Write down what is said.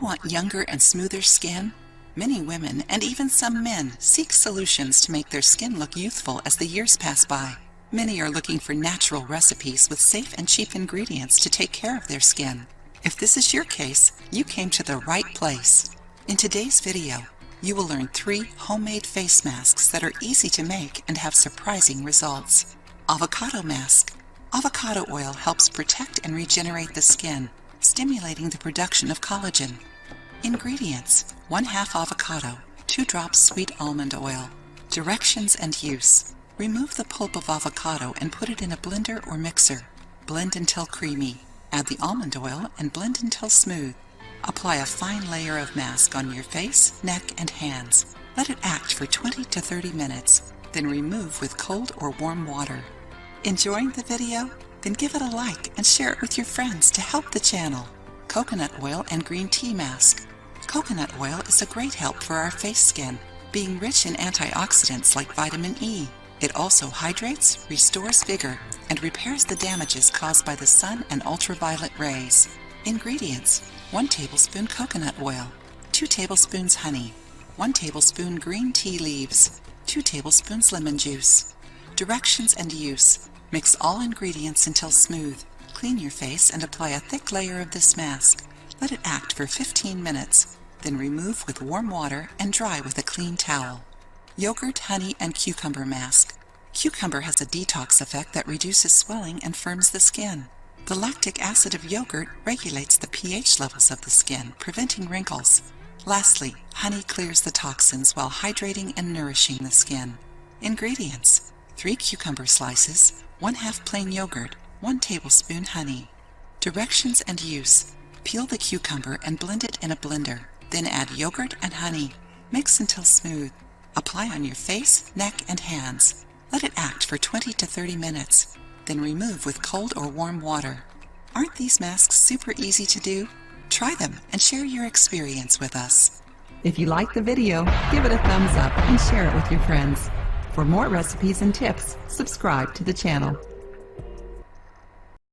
want younger and smoother skin? Many women, and even some men, seek solutions to make their skin look youthful as the years pass by. Many are looking for natural recipes with safe and cheap ingredients to take care of their skin. If this is your case, you came to the right place. In today's video, you will learn 3 homemade face masks that are easy to make and have surprising results. Avocado mask. Avocado oil helps protect and regenerate the skin, stimulating the production of collagen. Ingredients: 1/2 avocado, 2 drops sweet almond oil. Directions and use: remove the pulp of avocado and put it in a blender or mixer. Blend until creamy. Add the almond oil and blend until smooth. Apply a fine layer of mask on your face, neck, and hands. Let it act for 20 to 30 minutes, then remove with cold or warm water. Enjoying the video? Then give it a like and share it with your friends to help the channel. Coconut oil and green tea mask. Coconut oil is a great help for our face skin, being rich in antioxidants like vitamin E. It also hydrates, restores vigor, and repairs the damages caused by the sun and ultraviolet rays. Ingredients: 1 tablespoon coconut oil, 2 tablespoons honey, 1 tablespoon green tea leaves, 2 tablespoons lemon juice. Directions and use: mix all ingredients until smooth. Clean your face and apply a thick layer of this mask. Let it act for 15 minutes, then remove with warm water and dry with a clean towel. Yogurt, honey, and cucumber mask. Cucumber has a detox effect that reduces swelling and firms the skin. The lactic acid of yogurt regulates the pH levels of the skin, preventing wrinkles. Lastly, honey clears the toxins while hydrating and nourishing the skin. Ingredients: 3 cucumber slices, 1/2 plain yogurt, 1 tablespoon honey. Directions and use: peel the cucumber and blend it in a blender, then add yogurt and honey. Mix until smooth. Apply on your face, neck, and hands. Let it act for 20 to 30 minutes, then remove with cold or warm water. Aren't these masks super easy to do? Try them and share your experience with us. If you like the video, give it a thumbs up and share it with your friends. For more recipes and tips, subscribe to the channel.